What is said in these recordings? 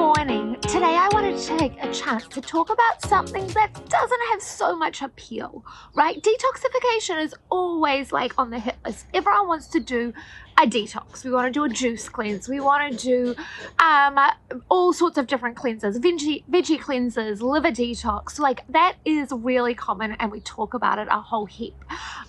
morning. Today I wanted to take a chance to talk about something that doesn't have so much appeal, right? Detoxification is always like on the hit list. Everyone wants to do a detox. We want to do a juice cleanse. We want to do all sorts of different cleanses, veggie cleanses, liver detox. Like that is really common and we talk about it a whole heap.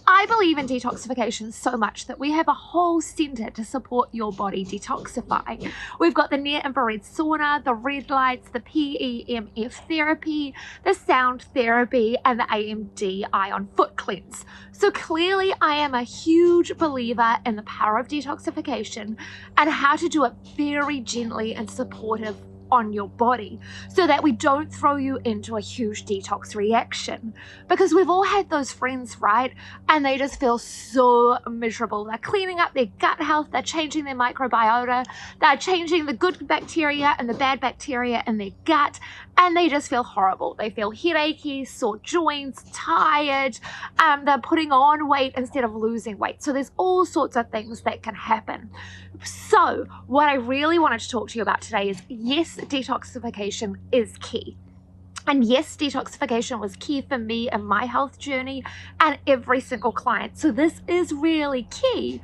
I believe in detoxification so much that we have a whole center to support your body detoxify. We've got the near infrared sauna, the red lights, the PEMF therapy, the sound therapy, and the AMD ion foot cleanse. So clearly I am a huge believer in the power of detoxification and how to do it very gently and supportive on your body so that we don't throw you into a huge detox reaction, because we've all had those friends, right? And they just feel so miserable. They're cleaning up their gut health, they're changing their microbiota, they're changing the good bacteria and the bad bacteria in their gut, and they just feel horrible. They feel headachy, sore joints, tired, they're putting on weight instead of losing weight. So there's all sorts of things that can happen. So what I really wanted to talk to you about today is, yes, detoxification is key. And yes, detoxification was key for me in my health journey and every single client. So this is really key.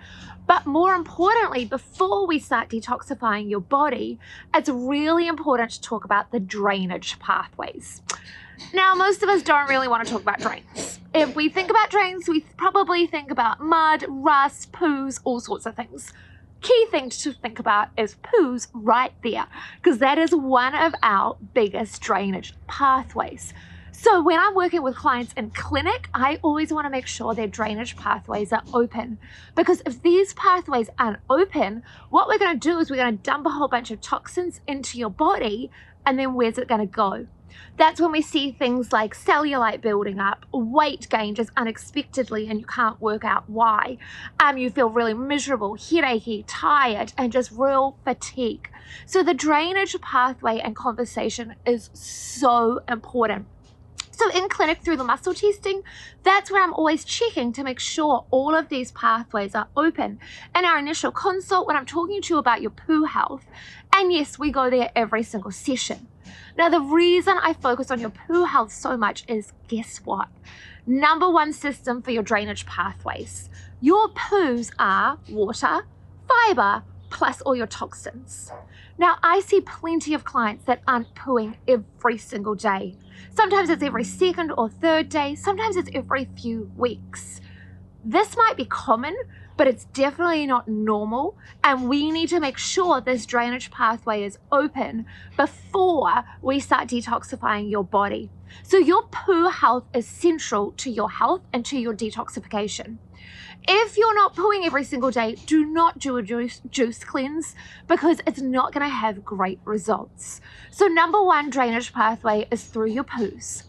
But more importantly, before we start detoxifying your body, it's really important to talk about the drainage pathways. Now, most of us don't really want to talk about drains. If we think about drains, we probably think about mud, rust, poos, all sorts of things. Key thing to think about is poos right there, because that is one of our biggest drainage pathways. So when I'm working with clients in clinic, I always want to make sure their drainage pathways are open, because if these pathways aren't open, what we're going to do is we're going to dump a whole bunch of toxins into your body, and then where's it going to go? That's when we see things like cellulite building up, weight gain just unexpectedly and you can't work out why. You feel really miserable, headachy, tired, and just real fatigue. So the drainage pathway and conversation is so important. So in clinic through the muscle testing, that's where I'm always checking to make sure all of these pathways are open. In our initial consult, when I'm talking to you about your poo health, and yes, we go there every single session. Now, the reason I focus on your poo health so much is, guess what? Number one system for your drainage pathways. Your poos are water, fiber, plus all your toxins. Now, I see plenty of clients that aren't pooing every single day. Sometimes it's every second or third day. Sometimes it's every few weeks. This might be common, but it's definitely not normal, and we need to make sure this drainage pathway is open before we start detoxifying your body. So your poo health is central to your health and to your detoxification. If you're not pooing every single day, do not do a juice cleanse, because it's not going to have great results. So number one drainage pathway is through your poos.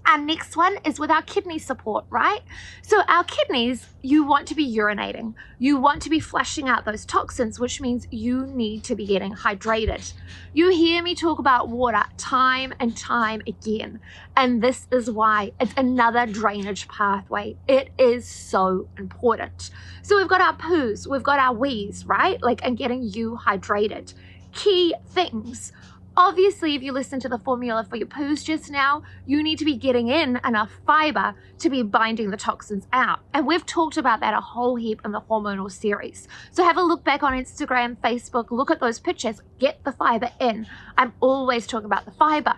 Our next one is with our kidney support, right? So our kidneys, you want to be urinating. You want to be flushing out those toxins, which means you need to be getting hydrated. You hear me talk about water time and time again, and this is why it's another drainage pathway. It is so important. So we've got our poos, we've got our wees, right? And getting you hydrated. Key things. Obviously, if you listen to the formula for your poos just now, you need to be getting in enough fiber to be binding the toxins out. And we've talked about that a whole heap in the hormonal series. So have a look back on Instagram, Facebook, look at those pictures, get the fiber in. I'm always talking about the fiber.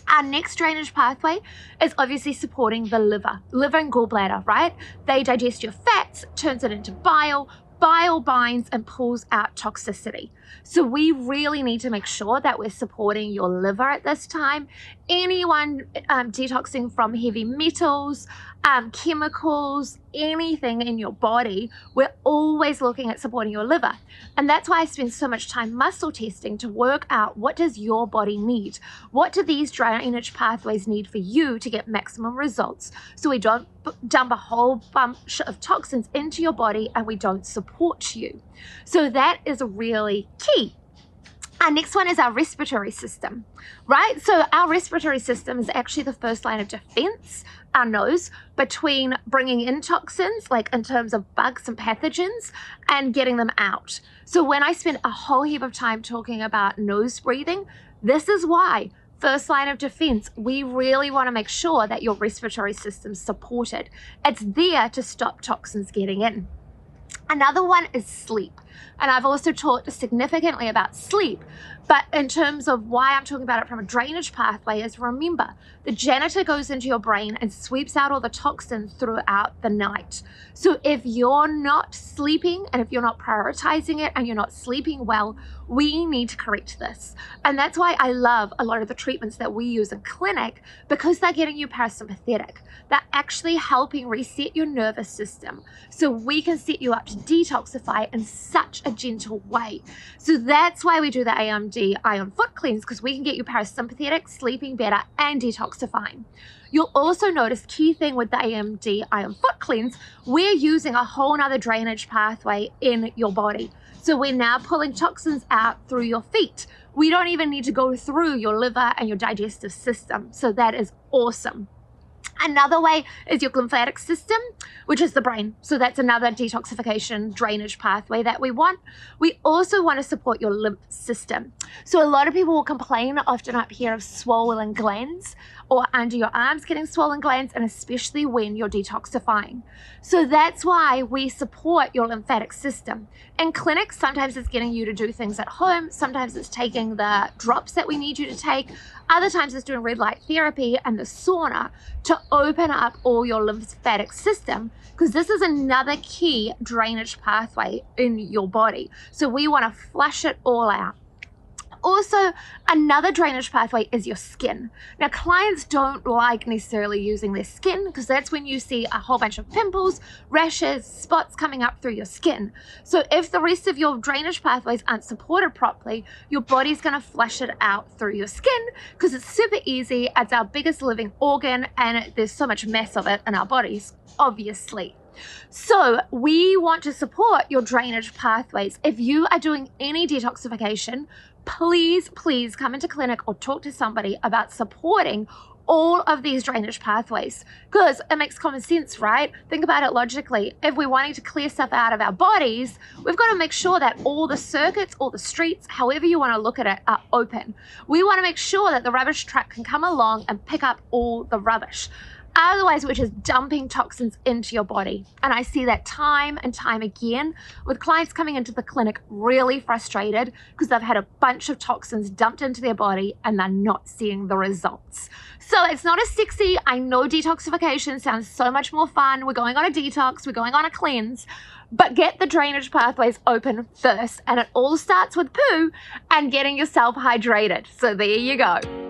Our next drainage pathway is obviously supporting the liver and gallbladder, right? They digest your fats, turns it into bile. Bile binds and pulls out toxicity. So we really need to make sure that we're supporting your liver at this time. Anyone detoxing from heavy metals, chemicals, anything in your body, we're always looking at supporting your liver. And that's why I spend so much time muscle testing to work out, what does your body need? What do these drainage pathways need for you to get maximum results? So we don't dump a whole bunch of toxins into your body and we don't support you. So that is really key. Our next one is our respiratory system, right? So our respiratory system is actually the first line of defense, our nose, between bringing in toxins, like in terms of bugs and pathogens, and getting them out. So when I spend a whole heap of time talking about nose breathing, this is why. First line of defense, we really want to make sure that your respiratory system's supported. It's there to stop toxins getting in. Another one is sleep. And I've also talked significantly about sleep, but in terms of why I'm talking about it from a drainage pathway is, remember, the janitor goes into your brain and sweeps out all the toxins throughout the night. So if you're not sleeping and if you're not prioritizing it and you're not sleeping well, we need to correct this. And that's why I love a lot of the treatments that we use in clinic, because they're getting you parasympathetic. They're actually helping reset your nervous system so we can set you up to detoxify in such a gentle way. So that's why we do the AMD Ion Foot Cleanse, because we can get you parasympathetic, sleeping better, and detoxifying. You'll also notice, key thing with the AMD Ion Foot Cleanse, we're using a whole nother drainage pathway in your body. So we're now pulling toxins out through your feet. We don't even need to go through your liver and your digestive system. So that is awesome. Another way is your lymphatic system, which is the brain. So that's another detoxification drainage pathway that we want. We also want to support your lymph system. So a lot of people will complain often up here of swollen glands or under your arms getting swollen glands, and especially when you're detoxifying. So that's why we support your lymphatic system. In clinics, sometimes it's getting you to do things at home. Sometimes it's taking the drops that we need you to take. Other times it's doing red light therapy and the sauna to open up all your lymphatic system, because this is another key drainage pathway in your body. So we want to flush it all out. Also, another drainage pathway is your skin. Now, clients don't like necessarily using their skin, because that's when you see a whole bunch of pimples, rashes, spots coming up through your skin. So if the rest of your drainage pathways aren't supported properly, your body's going to flush it out through your skin, because it's super easy. It's our biggest living organ, and there's so much mess of it in our bodies, obviously. So we want to support your drainage pathways. If you are doing any detoxification, please come into clinic or talk to somebody about supporting all of these drainage pathways, because it makes common sense, right? Think about it logically. If we're wanting to clear stuff out of our bodies, we've got to make sure that all the circuits, all the streets, however you want to look at it, are open. We want to make sure that the rubbish truck can come along and pick up all the rubbish. Otherwise, we're just dumping toxins into your body. And I see that time and time again with clients coming into the clinic really frustrated because they've had a bunch of toxins dumped into their body and they're not seeing the results. So it's not as sexy. I know detoxification sounds so much more fun. We're going on a detox, we're going on a cleanse, but get the drainage pathways open first. And it all starts with poo and getting yourself hydrated. So there you go.